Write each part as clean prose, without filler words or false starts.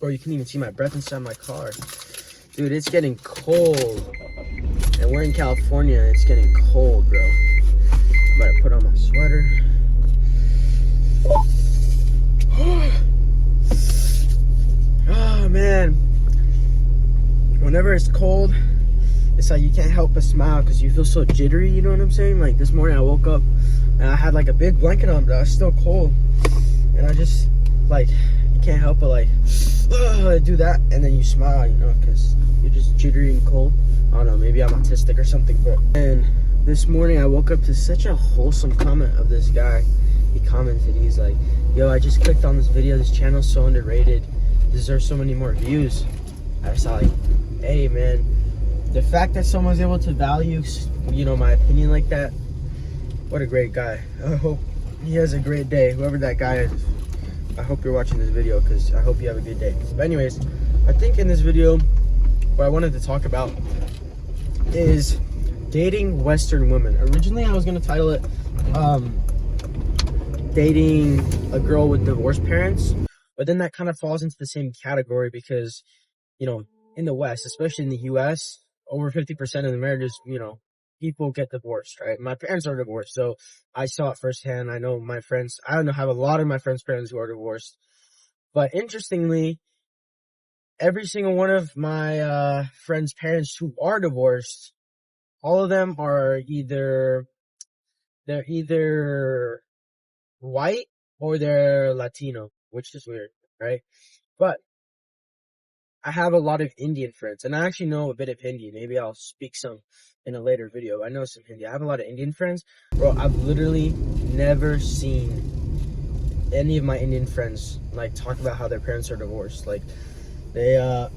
Bro, you can even see my breath inside my car. Dude, it's getting cold. And we're in California, and it's getting cold, bro. I'm about to put on my sweater. Oh, man. Whenever it's cold, it's like you can't help but smile because you feel so jittery, you know what I'm saying? Like this morning I woke up and I had like a big blanket on, but I was still cold. And I just, like, you can't help but like, do that, and then you smile, you know, because you're just jittery and cold. I don't know, maybe I'm autistic or something, but. And this morning I woke up to such a wholesome comment of this guy. He commented, he's like, yo, I just clicked on this video, this channel's so underrated, deserves so many more views. I was like, hey man, the fact that someone's able to value, you know, my opinion like that, what a great guy. I hope he has a great day, whoever that guy is. I hope you're watching this video because I hope you have a good day. But anyways, I think in this video, what I wanted to talk about is dating Western women. Originally, I was going to title it dating a girl with divorced parents, but then that kind of falls into the same category because, you know, in the West, especially in the US, over 50% of the marriages, you know, people get divorced, right? My parents are divorced, so I saw it firsthand. I know my friends, I don't know, have a lot of my friends' parents who are divorced. But interestingly, every single one of my friends' parents who are divorced, all of them are they're either white or they're Latino, which is weird, right? But I have a lot of Indian friends, and I actually know a bit of Hindi. Maybe I'll speak some in a later video. I know some Hindi. I have a lot of Indian friends. Bro, I've literally never seen any of my Indian friends, like, talk about how their parents are divorced. Like, their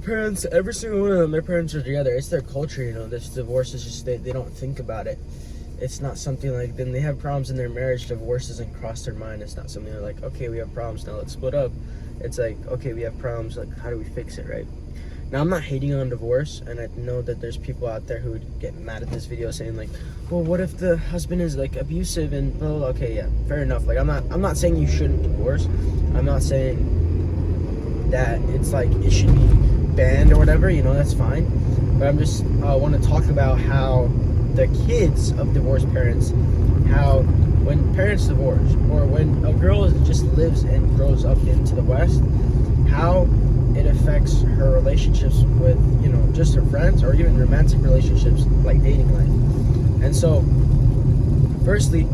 parents, every single one of them, their parents are together. It's their culture, you know. This divorce is just, they don't think about it. It's not something like, then they have problems in their marriage, divorce doesn't cross their mind. It's not something they're like, okay, we have problems, now let's split up. It's like, okay, we have problems, like, how do we fix it, right? Now, I'm not hating on divorce, and I know that there's people out there who would get mad at this video saying like, well, what if the husband is like abusive and blah, blah, blah. Okay, yeah, fair enough. Like, I'm not saying you shouldn't divorce. I'm not saying that it's like it should be banned or whatever, you know, that's fine. But I'm just want to talk about how the kids of divorced parents, how when parents divorce, or when a girl just lives and grows up into the West, how it affects her relationships with, you know, just her friends or even romantic relationships like dating life. And so, firstly,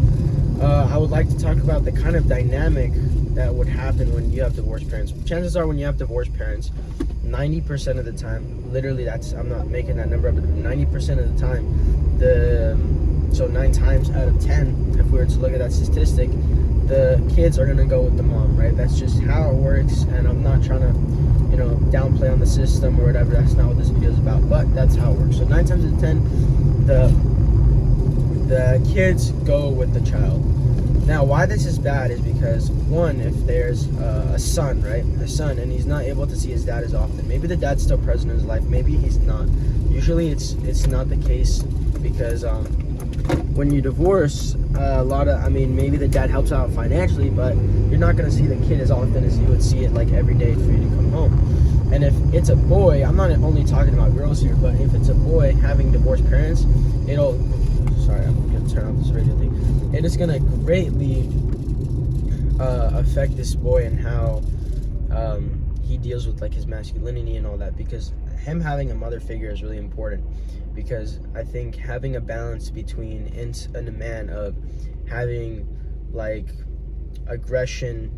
I would like to talk about the kind of dynamic that would happen when you have divorced parents. Chances are when you have divorced parents, 90% of the time, literally that's, I'm not making that number up, but 90% of the time, so 9 times out of 10, if we were to look at that statistic, the kids are going to go with the mom, right? That's just how it works, and I'm not trying to, you know, downplay on the system or whatever. That's not what this video is about, but that's how it works. So 9 times out of 10, the kids go with the child. Now, why this is bad is because, one, if there's a son, right? A son, and he's not able to see his dad as often. Maybe the dad's still present in his life. Maybe he's not. Usually it's not the case because when you divorce, maybe the dad helps out financially, but you're not going to see the kid as often as you would see it like every day for you to come home. And if it's a boy, I'm not only talking about girls here, but if it's a boy having divorced parents, I'm going to turn off this radio thing. It is going to greatly affect this boy and how he deals with like his masculinity and all that, because him having a mother figure is really important. Because I think having a balance between in a man of having like aggression,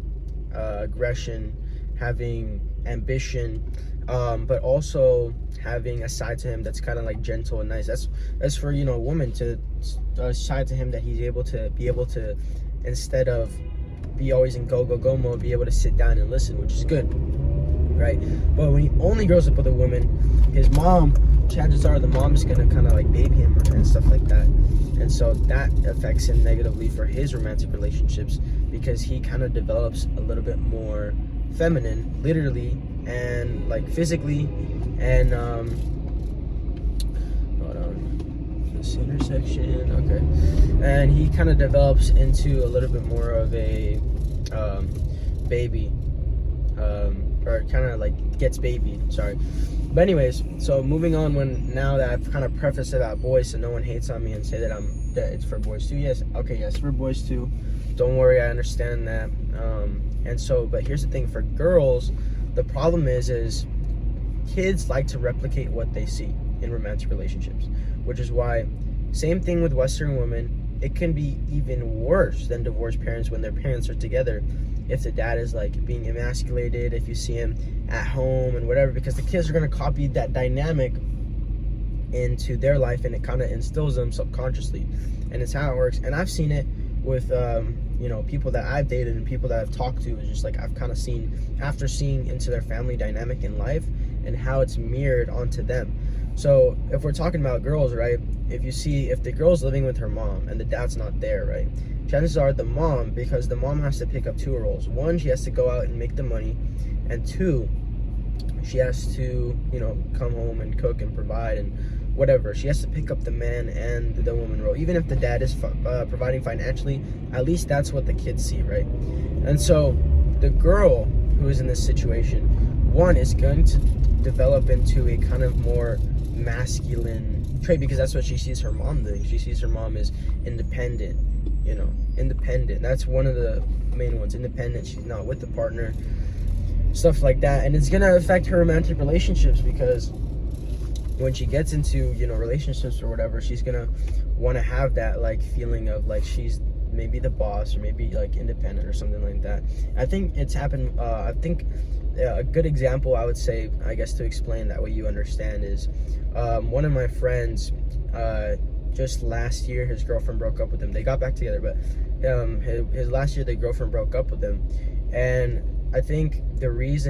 having ambition, but also having a side to him that's kind of like gentle and nice. That's for, you know, a woman to a side to him that he's able to, instead of be always in go mode, be able to sit down and listen, which is good, right? But when he only grows up with a woman, his mom, chances are the mom is gonna kind of like baby him and stuff like that, and so that affects him negatively for his romantic relationships, because he kind of develops a little bit more feminine, literally and like physically, and hold on, this intersection, okay, and he kind of develops into a little bit more of a baby, or kind of like gets babied. Sorry. But anyways, so moving on, now that I've kind of prefaced about boys so no one hates on me and say that it's for boys too. Yes, okay, yes, for boys too. Don't worry, I understand that. And so, but here's the thing, for girls, the problem is kids like to replicate what they see in romantic relationships, which is why, same thing with Western women, it can be even worse than divorced parents when their parents are together. If the dad is like being emasculated, if you see him at home and whatever, because the kids are going to copy that dynamic into their life, and it kind of instills them subconsciously, and it's how it works. And I've seen it with people that I've dated and people that I've talked to. Is just like I've kind of seen, after seeing into their family dynamic in life and how it's mirrored onto them. So if we're talking about girls, right, if the girl's living with her mom and the dad's not there, right, chances are the mom, because the mom has to pick up two roles. One, she has to go out and make the money, and two, she has to, come home and cook and provide and whatever. She has to pick up the man and the woman role. Even if the dad is providing financially, at least that's what the kids see, right? And so the girl who is in this situation, one, is going to develop into a kind of more masculine trait, because that's what she sees her mom doing. She sees her mom as independent, independent. That's one of the main ones, independent. She's not with the partner, stuff like that. And it's going to affect her romantic relationships, because when she gets into, relationships or whatever, she's going to want to have that like feeling of like she's maybe the boss, or maybe like independent or something like that. I think it's happened. A good example, I would say, I guess, to explain that way you understand, is one of my friends, just last year, his girlfriend broke up with him. They got back together, but his last year, the girlfriend broke up with him. And I think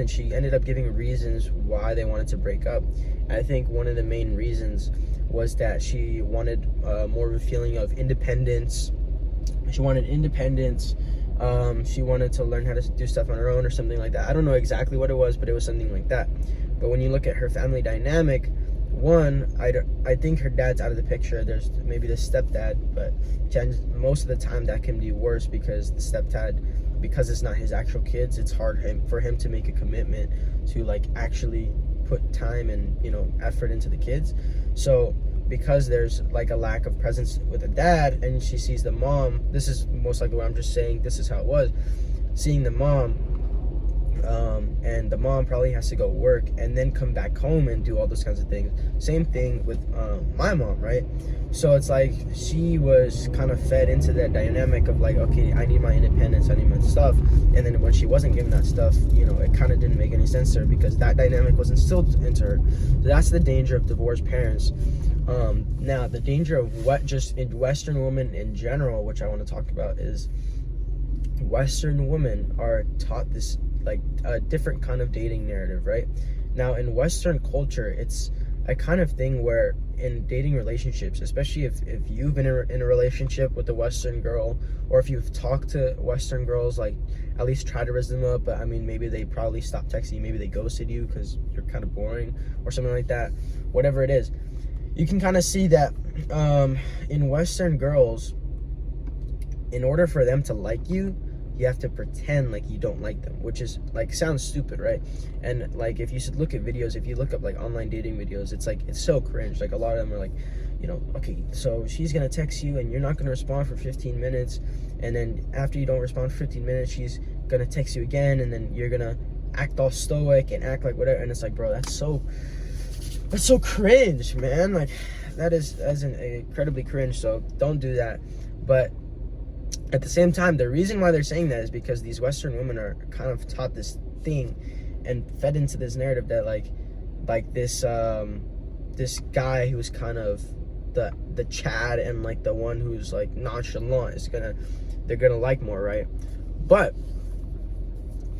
she ended up giving reasons why they wanted to break up. And I think one of the main reasons was that she wanted more of a feeling of independence. She wanted independence. She wanted to learn how to do stuff on her own or something like that. I don't know exactly what it was, but it was something like that. But when you look at her family dynamic, one, I think her dad's out of the picture. There's maybe the stepdad, but most of the time that can be worse, because the stepdad, because it's not his actual kids, it's hard for him to make a commitment to like actually put time and effort into the kids. So because there's like a lack of presence with the dad, and she sees the mom, this is most likely what I'm just saying, this is how it was, seeing the mom, and the mom probably has to go work and then come back home and do all those kinds of things. Same thing with my mom, right? So it's like she was kind of fed into that dynamic of like, okay, I need my independence, I need my stuff. And then when she wasn't given that stuff, it kind of didn't make any sense to her, because that dynamic was instilled into her. So that's the danger of divorced parents. Now, the danger of what just in Western women in general, which I want to talk about, is Western women are taught this like a different kind of dating narrative, right? Now, in Western culture, it's a kind of thing where in dating relationships, especially if you've been in a relationship with a Western girl, or if you've talked to Western girls, like at least try to raise them up, but I mean, maybe they probably stopped texting you, maybe they ghosted you because you're kind of boring or something like that, whatever it is. You can kind of see that in Western girls, in order for them to like you, you have to pretend like you don't like them, which is like, sounds stupid, right? And like, if you should look at videos, if you look up like online dating videos, it's like, it's so cringe. Like a lot of them are like, okay, so she's gonna text you and you're not gonna respond for 15 minutes, and then after you don't respond for 15 minutes, she's gonna text you again, and then you're gonna act all stoic and act like whatever. And it's like, bro, that's so cringe, man. Like that's incredibly cringe. So don't do that. But at the same time, the reason why they're saying that is because these Western women are kind of taught this thing and fed into this narrative that like this guy who's kind of the Chad and like the one who's like nonchalant they're gonna like more, right? But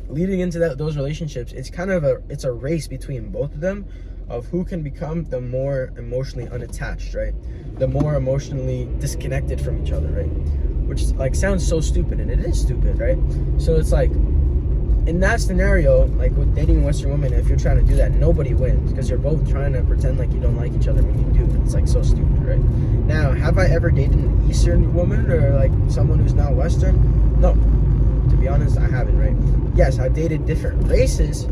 leading into those relationships, it's kind of a race between both of them of who can become the more emotionally unattached, right? The more emotionally disconnected from each other, right? Which like sounds so stupid, and it is stupid, right? So it's like, in that scenario, like with dating Western women, if you're trying to do that, nobody wins, because you're both trying to pretend like you don't like each other when you do. It's like so stupid, right? Now, have I ever dated an Eastern woman or like someone who's not Western? No, to be honest, I haven't, right? Yes, I've dated different races,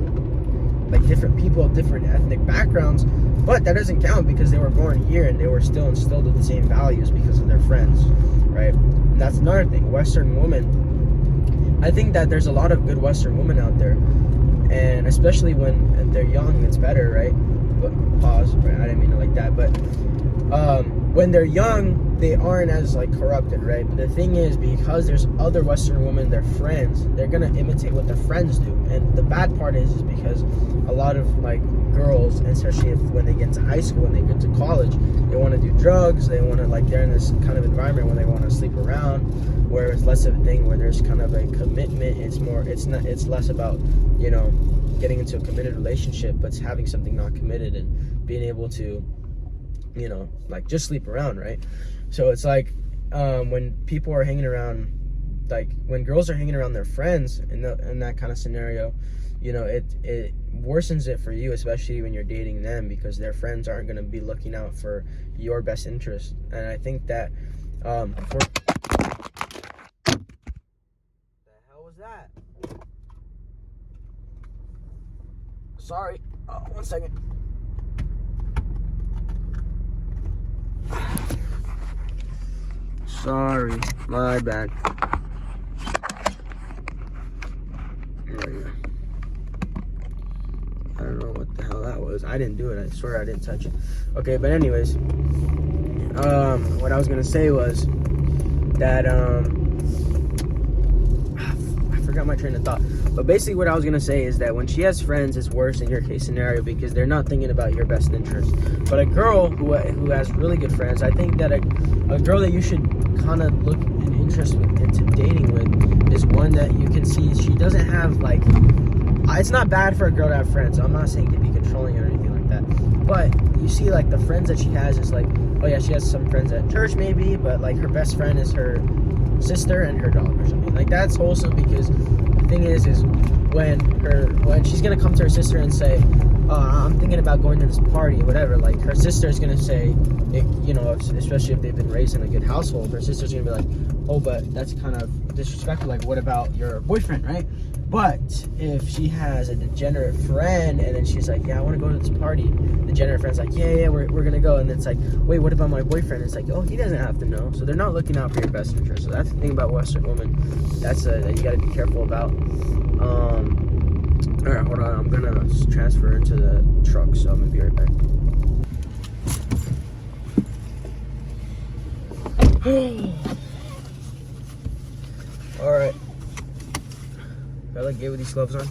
like different people of different ethnic backgrounds, but that doesn't count because they were born here and they were still instilled with the same values because of their friends, right? And that's another thing. Western women, I think that there's a lot of good Western women out there, and especially when they're young, it's better, right? But pause, right? I didn't mean it like that, but when they're young, they aren't as like corrupted, right? But the thing is, because there's other Western women, their friends, they're gonna imitate what their friends do. And the bad part is because a lot of like girls, especially when they get into high school and they get to college, they want to do drugs. They want to, like, they're in this kind of environment where they want to sleep around, where it's less of a thing where there's kind of a commitment. It's less about, you know, getting into a committed relationship, but it's having something not committed and being able to, you know, like, just sleep around, right? So it's like when people are hanging around, like when girls are hanging around their friends in that kind of scenario, you know, it worsens it for you, especially when you're dating them, because their friends aren't going to be looking out for your best interest. And I think that the hell was that? Sorry. Oh, 1 second. Sorry, my bad. I don't know what the hell that was. I didn't do it. I swear I didn't touch it. Okay, but anyways, what I was gonna say was that I forgot my train of thought. But basically, what I was gonna say is that when she has friends, it's worse in your case scenario because they're not thinking about your best interest. But a girl who has really good friends, I think that a girl that you should kind of look an interest into dating with is one that you can see she doesn't have, like, it's not bad for a girl to have friends. I'm not saying to be controlling or anything like that, but you see, like, the friends that she has is like, oh yeah, she has some friends at church maybe, but like her best friend is her sister and her dog or something. Like, that's wholesome, because the thing is when she's gonna come to her sister and say, I'm thinking about going to this party or whatever, like, her sister is gonna say, you know, especially if they've been raised in a good household, her sister's gonna be like, oh, but that's kind of disrespectful, like, what about your boyfriend, right? But if she has a degenerate friend and then she's like, yeah, I want to go to this party, the degenerate friend's like, yeah, we're gonna go, and it's like, wait, what about my boyfriend? It's like, oh, he doesn't have to know. So they're not looking out for your best interest. So that's the thing about Western women. That's that you got to be careful about. All right, hold on, I'm gonna transfer into the truck, so I'm gonna be right back. All right, I look good with these gloves on.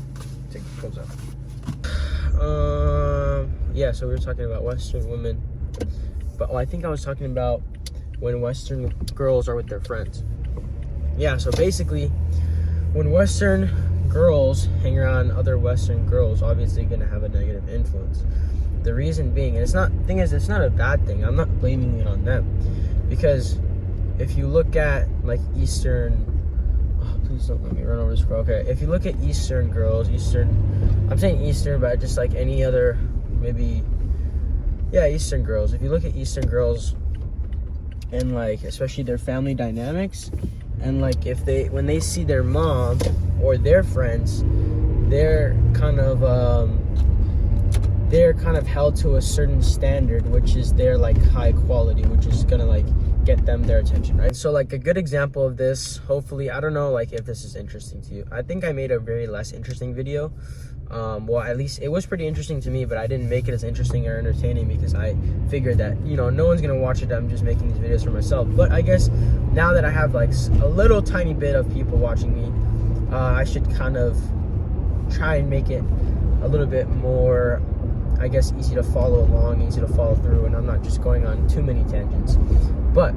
Take the gloves off. Yeah, so we were talking about Western women, but I think I was talking about when Western girls are with their friends. Yeah, so basically, when Western girls hang around other Western girls, obviously going to have a negative influence. The reason being, and it's not a bad thing. I'm not blaming it on them, because if you look at, like, Eastern, please don't let me run over this girl. Okay, if you look at Eastern girls, I'm saying Eastern, but just like any other, maybe, yeah, Eastern girls. If you look at Eastern girls and, like, especially their family dynamics, and, like, when they see their mom or their friends, they're kind of held to a certain standard, which is their, like, high quality, which is gonna, like, get them their attention, right? So, like, a good example of this, hopefully, I don't know, like, if this is interesting to you. I think I made a very less interesting video. Well, at least it was pretty interesting to me, but I didn't make it as interesting or entertaining because I figured that, you know, no one's gonna watch it. I'm just making these videos for myself. But I guess now that I have, like, a little tiny bit of people watching me, I should kind of try and make it a little bit more, I guess, easy to follow along, easy to follow through, and I'm not just going on too many tangents. But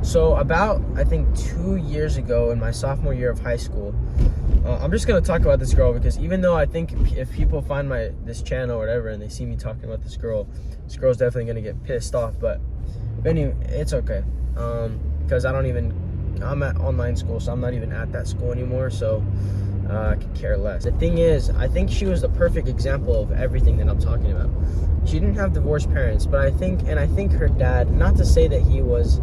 so about, I think, 2 years ago in my sophomore year of high school, I'm just gonna talk about this girl, because even though I think if people find this channel or whatever and they see me talking about this girl's definitely gonna get pissed off. But anyway, it's okay, because I'm at online school, so I'm not even at that school anymore, so I could care less. The thing is, I think she was the perfect example of everything that I'm talking about. She didn't have divorced parents, but I think her dad, not to say that he was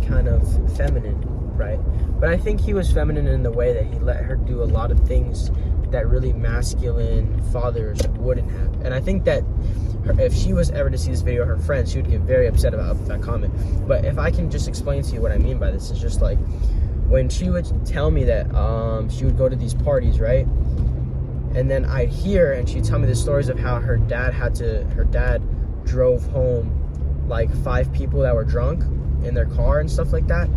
kind of feminine, right? But I think he was feminine in the way that he let her do a lot of things that really masculine fathers wouldn't have. And I think that if she was ever to see this video, her friends, she would get very upset about that comment. But if I can just explain to you what I mean by this, it's just like, when she would tell me that she would go to these parties, right? And then I'd hear, and she'd tell me the stories of how her dad drove home like 5 people that were drunk in their car and stuff like that.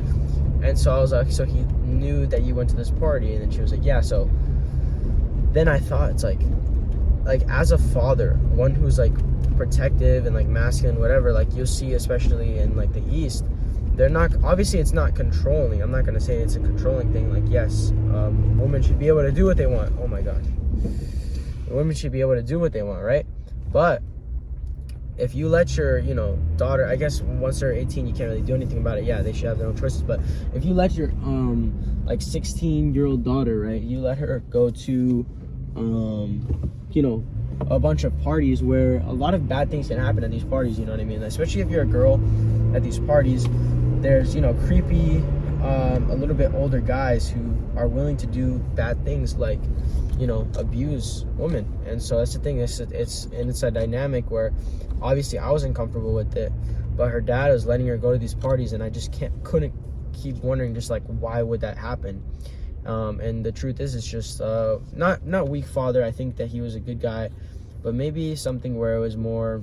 And so I was like, so he knew that you went to this party? And then she was like, yeah. So then I thought, it's like as a father, one who's like protective and like masculine, whatever, like you'll see, especially in like the East, they're not, obviously it's not controlling. I'm not going to say it's a controlling thing. Like, yes, women should be able to do what they want. Oh my gosh. Women should be able to do what they want, right? But if you let your, daughter, I guess once they're 18, you can't really do anything about it. Yeah, they should have their own choices. But if you let your, like 16-year-old daughter, right, you let her go to, a bunch of parties where a lot of bad things can happen at these parties, you know what I mean? Especially if you're a girl at these parties, there's, creepy, a little bit older guys who are willing to do bad things like, abuse women. And so that's the thing. It's a dynamic where obviously I wasn't comfortable with it, but her dad was letting her go to these parties, and I just couldn't keep wondering, just like, why would that happen? And the truth is, it's just not weak father. I think that he was a good guy, but maybe something where it was more,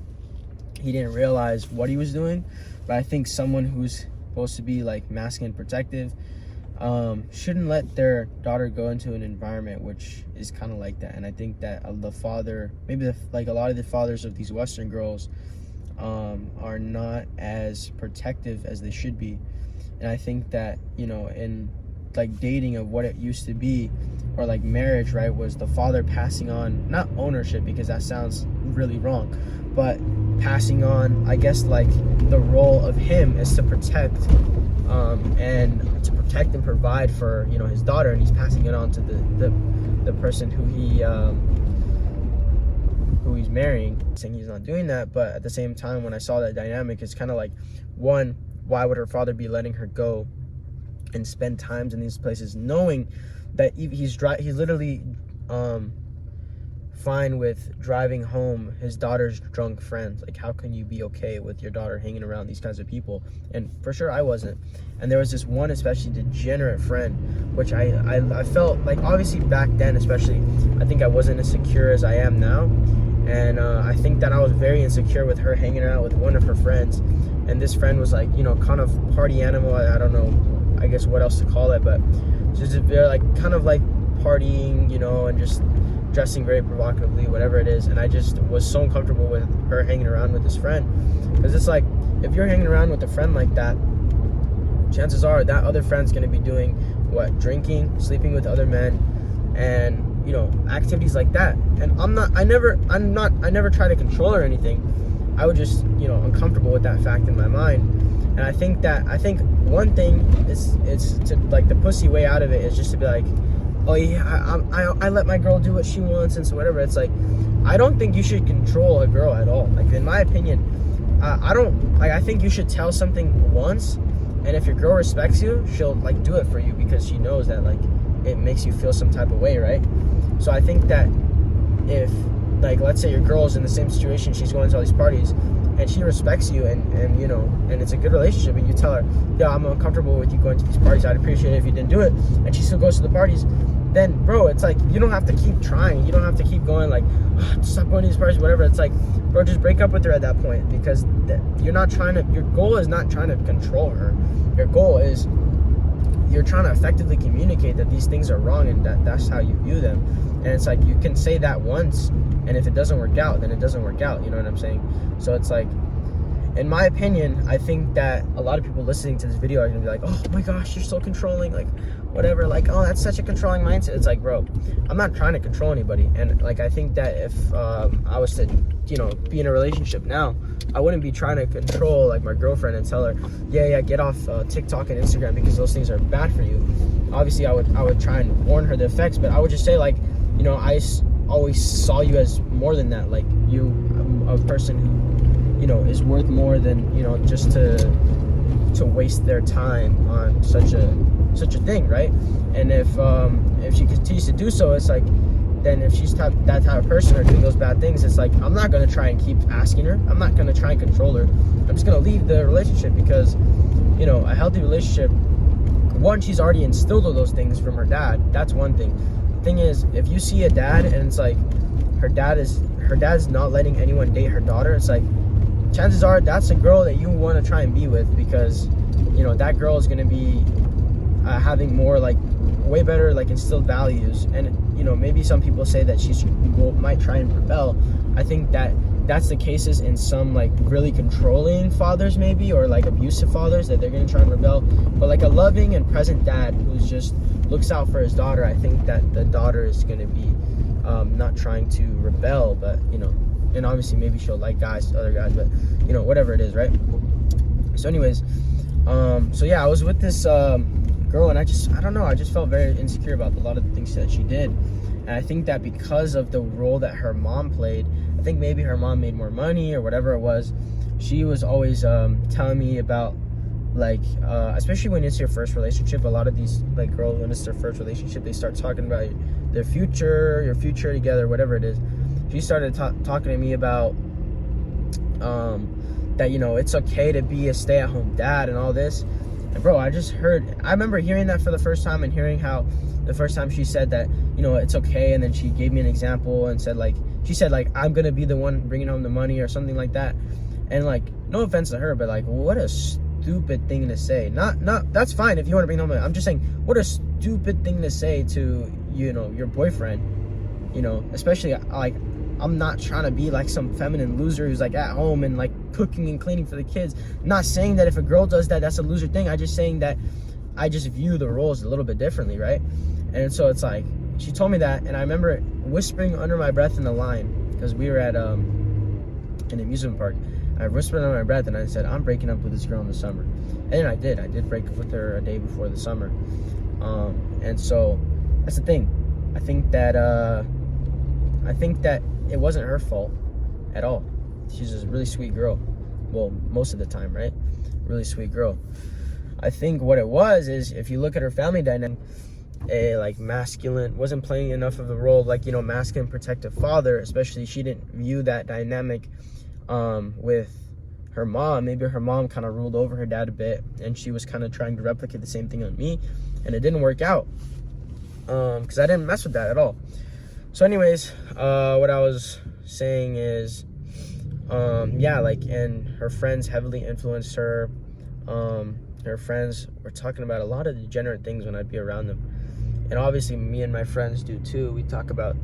he didn't realize what he was doing. But I think someone who's supposed to be like masculine, protective, shouldn't let their daughter go into an environment which is kind of like that. And I think that the father, maybe like a lot of the fathers of these Western girls, are not as protective as they should be. And I think that, in like dating of what it used to be, or like marriage, right, was the father passing on, not ownership, because that sounds really wrong, but passing on, I guess, like the role of him is to protect, and to protect and provide for, his daughter, and he's passing it on to the person who he's marrying, saying he's not doing that. But at the same time, when I saw that dynamic, it's kind of like, one, why would her father be letting her go and spend times in these places, knowing that he's literally fine with driving home his daughter's drunk friends? Like, how can you be okay with your daughter hanging around these kinds of people? And for sure I wasn't. And there was this one especially degenerate friend, which I felt like, obviously back then especially, I think I wasn't as secure as I am now. And I think that I was very insecure with her hanging out with one of her friends. And this friend was like, kind of party animal. I don't know, I guess what else to call it, but just like kind of like partying, and just dressing very provocatively, whatever it is. And I just was so uncomfortable with her hanging around with this friend, because it's like, if you're hanging around with a friend like that, chances are that other friend's going to be doing what? Drinking, sleeping with other men, and activities like that. And I never try to control her or anything. I would just, uncomfortable with that fact in my mind. And I think one thing is to, like, the pussy way out of it is just to be like, oh yeah, I let my girl do what she wants and so whatever. It's like, I don't think you should control a girl at all. Like, in my opinion, I think you should tell something once, and if your girl respects you, she'll like do it for you, because she knows that like it makes you feel some type of way, right? So I think that if, like, let's say your girl's in the same situation, she's going to all these parties, and she respects you, and it's a good relationship, and you tell her, yeah, I'm uncomfortable with you going to these parties, I'd appreciate it if you didn't do it, and she still goes to the parties, then bro, it's like, you don't have to keep trying, you don't have to keep going like, oh, stop going to these parties, whatever. It's like, bro, just break up with her at that point, because your goal is not trying to control her. Your goal is, you're trying to effectively communicate that these things are wrong, and that's how you view them. And it's like, you can say that once, and if it doesn't work out, then it doesn't work out, you know what I'm saying? So it's like, in my opinion, I think that a lot of people listening to this video are gonna be like, oh my gosh, you're so controlling, like, whatever, like, oh, that's such a controlling mindset. It's like, bro, I'm not trying to control anybody. And like, I think that if I was to, be in a relationship now, I wouldn't be trying to control like my girlfriend and tell her, yeah, get off TikTok and Instagram, because those things are bad for you. Obviously, I would try and warn her the effects, but I would just say, like, I always saw you as more than that. Like, you, a person who, is worth more than, just to waste their time on such a thing, right? And if she continues to do so, it's like, then if she's that type of person or doing those bad things, it's like, I'm not going to try and keep asking her. I'm not going to try and control her. I'm just going to leave the relationship, because, you know, a healthy relationship, one, she's already instilled all those things from her dad. That's one thing. The thing is, if you see a dad and it's like her dad's not letting anyone date her daughter, it's like, chances are that's a girl that you want to try and be with, because, you know, that girl is going to be having more, like, way better, like, instilled values. And, you know, maybe some people say that she might try and rebel. I think that that's the cases in some, like, really controlling fathers, maybe, or like abusive fathers, that they're going to try and rebel. But like a loving and present dad who's just looks out for his daughter, I think that the daughter is going to be not trying to rebel, but, you know, and obviously maybe she'll like other guys, but, you know, whatever it is, right? So anyways, so yeah, I was with this girl, and I don't know, I just felt very insecure about a lot of the things that she did. And I think that because of the role that her mom played, I think maybe her mom made more money or whatever it was, she was always telling me about, like, especially when it's your first relationship, a lot of these, like, girls, when it's their first relationship, they start talking about their future, your future together, whatever it is. She started talking to me about that, you know, it's okay to be a stay-at-home dad and all this. And bro, I remember hearing that for the first time, and hearing how the first time she said that, you know, it's okay, and then she gave me an example and said, like, she said, like, I'm gonna be the one bringing home the money or something like that. And, like, no offense to her, but, like, what a stupid thing to say. Not that's fine if you want to bring home money. I'm just saying, what a stupid thing to say to, you know, your boyfriend. You know, especially, like, I'm not trying to be like some feminine loser who's, like, at home and, like, cooking and cleaning for the kids. I'm not saying that if a girl does that, that's a loser thing. I'm just saying that I just view the roles a little bit differently, right? And so it's like, she told me that, and I remember whispering under my breath in the line, because we were at an amusement park. I whispered under my breath, and I said, I'm breaking up with this girl in the summer. And then I did break up with her a day before the summer. And so that's the thing. I think that it wasn't her fault at all. She's a really sweet girl. Well, most of the time, right? Really sweet girl. I think what it was is, if you look at her family dynamic, wasn't playing enough of the role, like, you know, masculine protective father, especially. She didn't view that dynamic with her mom. Maybe her mom kind of ruled over her dad a bit, and she was kind of trying to replicate the same thing on me, and it didn't work out, because I didn't mess with that at all. So anyways, what I was saying is, yeah, like, and her friends heavily influenced her. Her friends were talking about a lot of degenerate things when I'd be around them. And obviously me and my friends do too. We talk about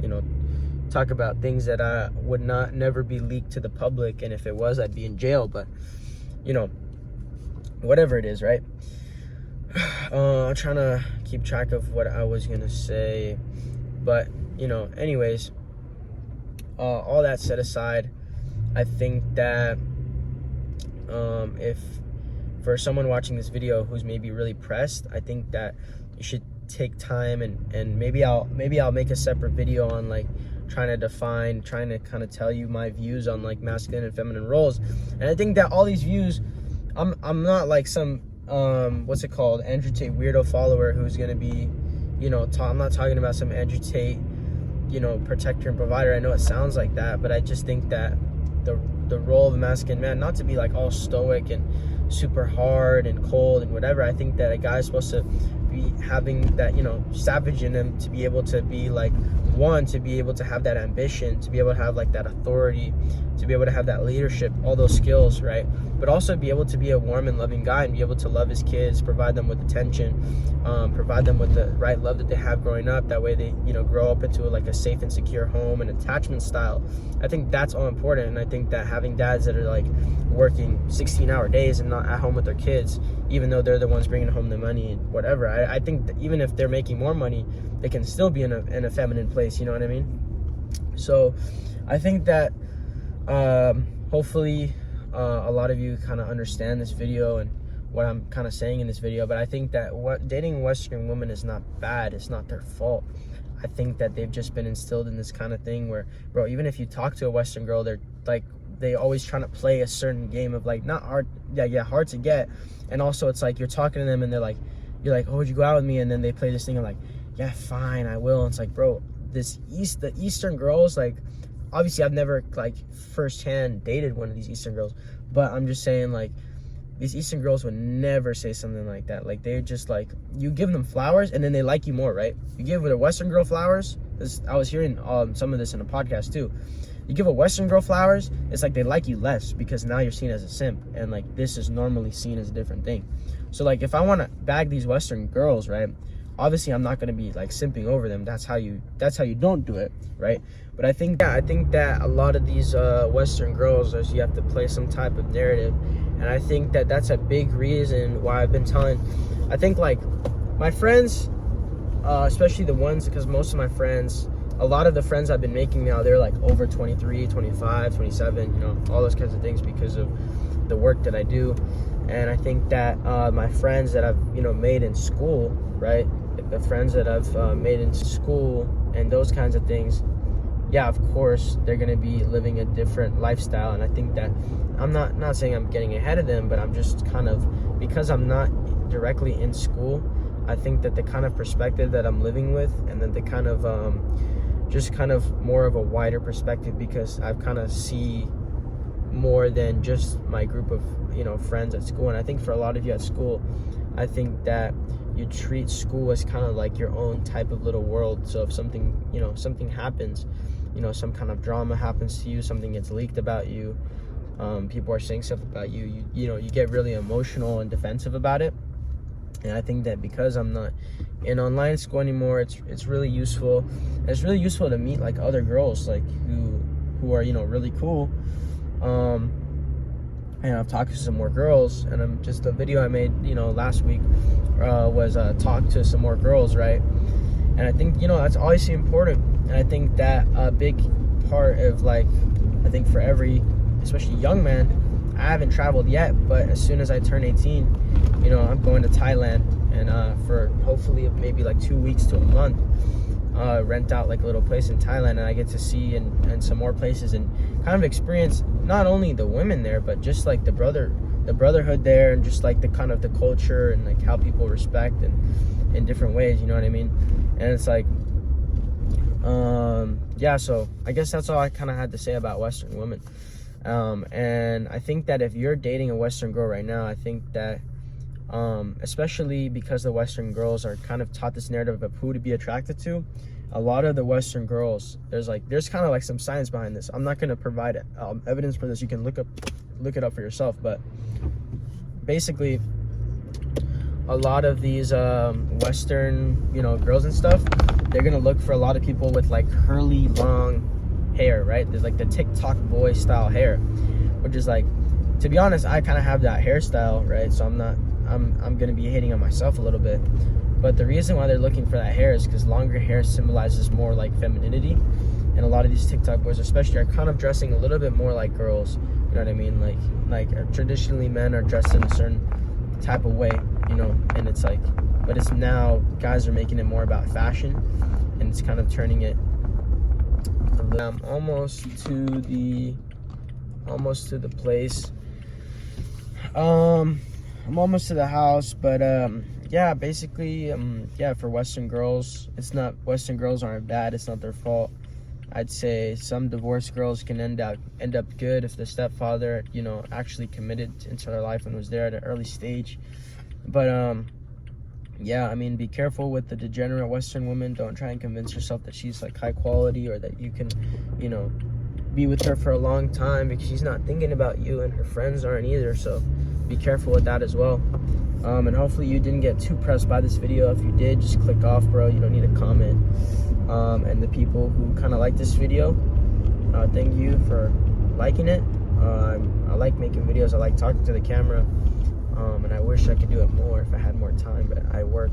things that would never be leaked to the public, and if it was, I'd be in jail. But, you know, whatever it is, right? I'm trying to keep track of what I was gonna say, but, you know, anyways, all that set aside, I think that if for someone watching this video who's maybe really pressed, I think that you should take time, and maybe I'll make a separate video on, like, trying to kind of tell you my views on, like, masculine and feminine roles. And I think that all these views, I'm not like some what's it called, Andrew Tate weirdo follower who's gonna be, you know, I'm not talking about some Andrew Tate, you know, protector and provider. I know it sounds like that, but I just think that the role of a masculine man, not to be, like, all stoic and super hard and cold and whatever. I think that a guy's supposed to be having that, you know, savage in him, to be able to be, like, one, to be able to have that ambition, to be able to have, like, that authority, to be able to have that leadership, all those skills, right? But also be able to be a warm and loving guy, and be able to love his kids, provide them with attention, provide them with the right love that they have growing up. That way they, you know, grow up into, like, a safe and secure home and attachment style. I think that's all important. And I think that having dads that are, like, working 16-hour days and not at home with their kids, even though they're the ones bringing home the money and whatever, I think that even if they're making more money, they can still be in a feminine place, you know what I mean? So I think that hopefully a lot of you kind of understand this video and what I'm kind of saying in this video. But I think that dating Western women is not bad. It's not their fault. I think that they've just been instilled in this kind of thing where, bro, even if you talk to a Western girl, they're like, they always trying to play a certain game of, like, not hard, hard to get. And also it's like, you're talking to them and they're like, you're like, oh, would you go out with me? And then they play this thing of, like, yeah, fine, I will. And it's like, bro, the Eastern girls, like, obviously I've never like firsthand dated one of these Eastern girls, but I'm just saying, like, these Eastern girls would never say something like that. Like, they just, like, you give them flowers and then they like you more, right? You give a Western girl flowers. I was hearing some of this in a podcast too. You give a Western girl flowers, it's like they like you less because now you're seen as a simp, and like this is normally seen as a different thing. So like if I want to bag these Western girls, right? Obviously I'm not going to be like simping over them. That's how you don't do it, right? But I think that a lot of these Western girls, is you have to play some type of narrative, and I think that that's a big reason why I've been telling. I think like my friends, especially the ones, because most of my friends, a lot of the friends I've been making now, they're like over 23, 25, 27, you know, all those kinds of things because of the work that I do. And I think that my friends that I've, you know, made in school, right? Like the friends that I've made in school and those kinds of things, yeah, of course, they're going to be living a different lifestyle. And I think that I'm not saying I'm getting ahead of them, but I'm just kind of, because I'm not directly in school, I think that the kind of perspective that I'm living with, and then the kind of just kind of more of a wider perspective, because I've kind of see more than just my group of, you know, friends at school. And I think for a lot of you at school, I think that you treat school as kind of like your own type of little world. So if something, you know, something happens, you know, some kind of drama happens to you, something gets leaked about you, people are saying stuff about you, you know, you get really emotional and defensive about it. And I think that because I'm not in online school anymore, it's really useful. It's really useful to meet like other girls, like who are, you know, really cool. And I've talked to some more girls, and I'm just, a video I made, you know, last week was talk to some more girls, right? And I think, you know, that's obviously important. And I think that a big part of, like, I think for every, especially young man, I haven't traveled yet, but as soon as I turn 18, you know, I'm going to Thailand, and for hopefully maybe like 2 weeks to a month, rent out like a little place in Thailand, and I get to see and some more places, and kind of experience not only the women there, but just like the brotherhood there, and just like the kind of the culture and like how people respect and in different ways, you know what I mean? And it's like, yeah, so I guess that's all I kind of had to say about Western women. And I think that if you're dating a Western girl right now, I think that especially because the Western girls are kind of taught this narrative of who to be attracted to, a lot of the Western girls, there's kind of like some science behind this. I'm not going to provide evidence for this. You can look it up for yourself, but basically a lot of these Western, you know, girls and stuff, they're going to look for a lot of people with like curly long hair, right? There's like the TikTok boy style hair, which is like, to be honest, I kind of have that hairstyle, right? So I'm gonna be hating on myself a little bit, but the reason why they're looking for that hair is because longer hair symbolizes more like femininity, and a lot of these TikTok boys especially are kind of dressing a little bit more like girls, you know what I mean? Like traditionally men are dressed in a certain type of way, you know, and it's like, but it's now guys are making it more about fashion, and it's kind of turning it. I'm almost to the place. I'm almost to the house, but yeah, basically, yeah, for Western girls, Western girls aren't bad. It's not their fault. I'd say some divorced girls can end up good if the stepfather, you know, actually committed into their life and was there at an early stage. But yeah, I mean, be careful with the degenerate Western woman. Don't try and convince yourself that she's like high quality, or that you can, you know, be with her for a long time, because she's not thinking about you, and her friends aren't either. So be careful with that as well. And hopefully you didn't get too pressed by this video. If you did, just click off, bro. You don't need to comment. And the people who kind of like this video, thank you for liking it. I like making videos. I like talking to the camera. And I wish I could do it more if I had more time, but I work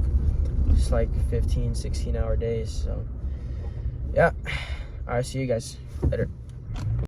just like 15-16 hour days. So yeah, all right, see you guys later.